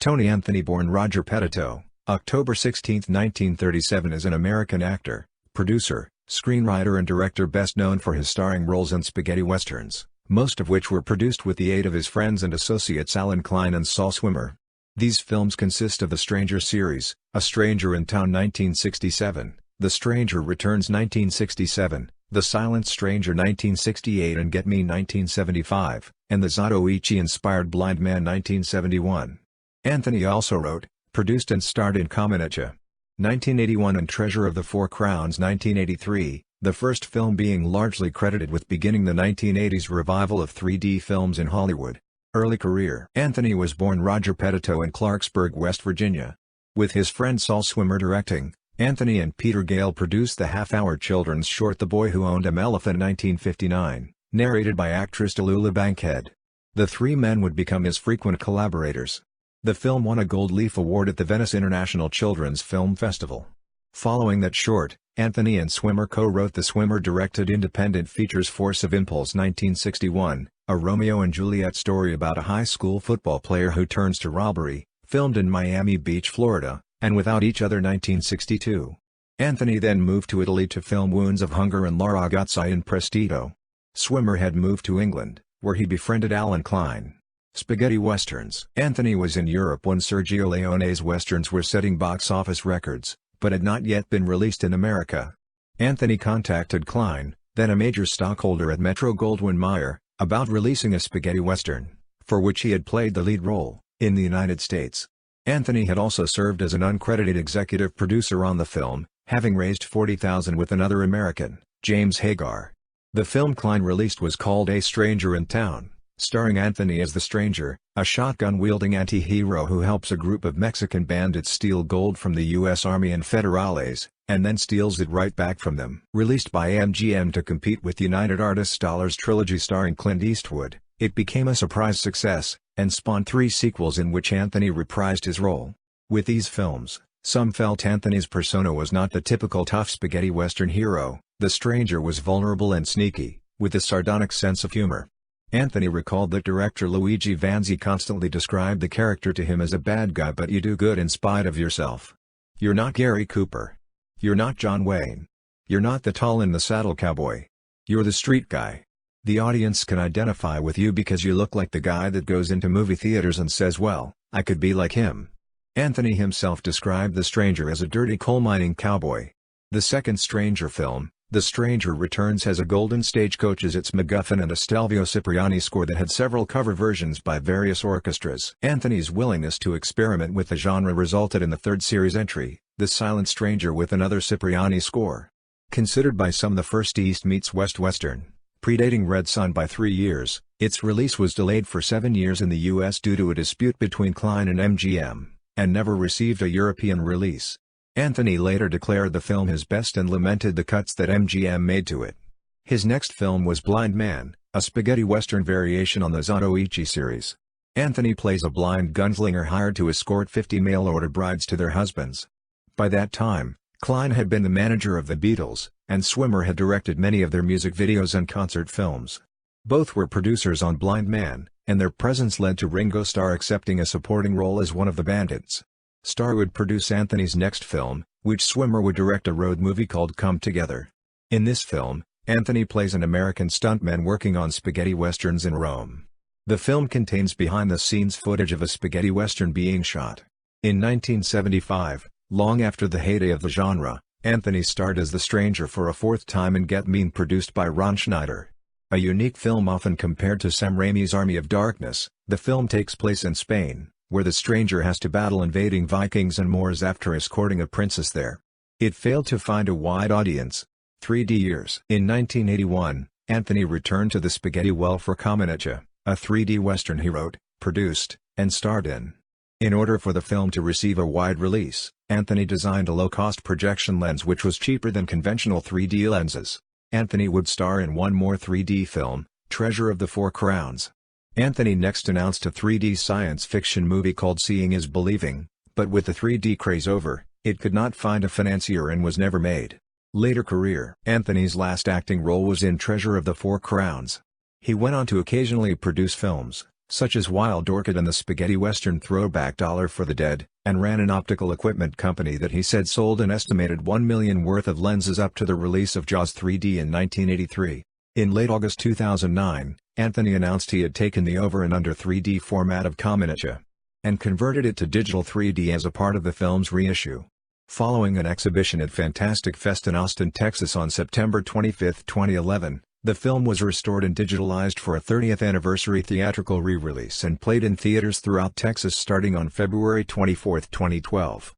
Tony Anthony, born Roger Petito, October 16, 1937, is an American actor, producer, screenwriter and director best known for his starring roles in spaghetti westerns, most of which were produced with the aid of his friends and associates Alan Klein and Saul Swimmer. These films consist of the Stranger series, A Stranger in Town 1967, The Stranger Returns 1967, The Silent Stranger 1968 and Get Me 1975, and the Zatoichi-inspired Blind Man 1971. Anthony also wrote, produced and starred in Comanche 1981 and Treasure of the Four Crowns 1983, the first film being largely credited with beginning the 1980s revival of 3D films in Hollywood. Early career. Anthony was born Roger Petito in Clarksburg, West Virginia. With his friend Saul Swimmer directing, Anthony and Peter Gale produced the half-hour children's short The Boy Who Owned an Elephant 1959, narrated by actress Tallulah Bankhead. The three men would become his frequent collaborators. The film won a Gold Leaf Award at the Venice International Children's Film Festival. Following that short, Anthony and Swimmer co-wrote the Swimmer-directed independent features Force of Impulse 1961, a Romeo and Juliet story about a high school football player who turns to robbery, filmed in Miami Beach, Florida, and Without Each Other 1962. Anthony then moved to Italy to film Wounds of Hunger and La Ragazza in Prestito. Swimmer had moved to England, where he befriended Alan Klein. Spaghetti westerns. Anthony was in Europe when Sergio Leone's westerns were setting box office records, but had not yet been released in America. Anthony contacted Klein, then a major stockholder at Metro-Goldwyn-Mayer, about releasing a spaghetti western, for which he had played the lead role, in the United States. Anthony had also served as an uncredited executive producer on the film, having raised $40,000 with another American, James Hagar. The film Klein released was called A Stranger in Town, starring Anthony as the Stranger, a shotgun-wielding anti-hero who helps a group of Mexican bandits steal gold from the U.S. Army and Federales, and then steals it right back from them. Released by MGM to compete with United Artists' Dollars trilogy starring Clint Eastwood, it became a surprise success, and spawned 3 sequels in which Anthony reprised his role. With these films, some felt Anthony's persona was not the typical tough spaghetti western hero. The Stranger was vulnerable and sneaky, with a sardonic sense of humor. Anthony recalled that director Luigi Vanzi constantly described the character to him as a bad guy, but you do good in spite of yourself. You're not Gary Cooper. You're not John Wayne. You're not the tall-in-the-saddle cowboy. You're the street guy. The audience can identify with you because you look like the guy that goes into movie theaters and says, well, I could be like him. Anthony himself described the Stranger as a dirty coal mining cowboy. The second Stranger film, The Stranger Returns, has a Golden Stagecoach as its MacGuffin and a Stelvio Cipriani score that had several cover versions by various orchestras. Anthony's willingness to experiment with the genre resulted in the third series entry, The Silent Stranger, with another Cipriani score. Considered by some the first East meets West Western, predating Red Sun by 3 years, its release was delayed for 7 years in the U.S. due to a dispute between Klein and MGM, and never received a European release. Anthony later declared the film his best and lamented the cuts that MGM made to it. His next film was Blind Man, a spaghetti western variation on the Zatoichi series. Anthony plays a blind gunslinger hired to escort 50 mail-order brides to their husbands. By that time, Klein had been the manager of the Beatles, and Swimmer had directed many of their music videos and concert films. Both were producers on Blind Man, and their presence led to Ringo Starr accepting a supporting role as one of the bandits. Starr would produce Anthony's next film, which Swimmer would direct, a road movie called Come Together. In this film, Anthony plays an American stuntman working on spaghetti westerns in Rome. The film contains behind-the-scenes footage of a spaghetti western being shot. In 1975, long after the heyday of the genre, Anthony starred as the Stranger for a 4th time in Get Mean, produced by Ron Schneider. A unique film often compared to Sam Raimi's Army of Darkness, the film takes place in Spain, where the Stranger has to battle invading Vikings and Moors after escorting a princess there. It failed to find a wide audience. 3D years. In 1981, Anthony returned to the spaghetti well for Comanche, a 3D western he wrote, produced, and starred in. In order for the film to receive a wide release, Anthony designed a low-cost projection lens which was cheaper than conventional 3D lenses. Anthony would star in one more 3D film, Treasure of the Four Crowns. Anthony next announced a 3D science fiction movie called Seeing is Believing, but with the 3D craze over, it could not find a financier and was never made. Later career. Anthony's last acting role was in Treasure of the Four Crowns. He went on to occasionally produce films, such as Wild Orchid and the spaghetti western throwback Dollar for the Dead, and ran an optical equipment company that he said sold an estimated $1 million worth of lenses up to the release of Jaws 3D in 1983. In late August 2009, Anthony announced he had taken the over and under 3D format of Comanche and converted it to digital 3D as a part of the film's reissue. Following an exhibition at Fantastic Fest in Austin, Texas on September 25, 2011, the film was restored and digitalized for a 30th anniversary theatrical re-release and played in theaters throughout Texas starting on February 24, 2012.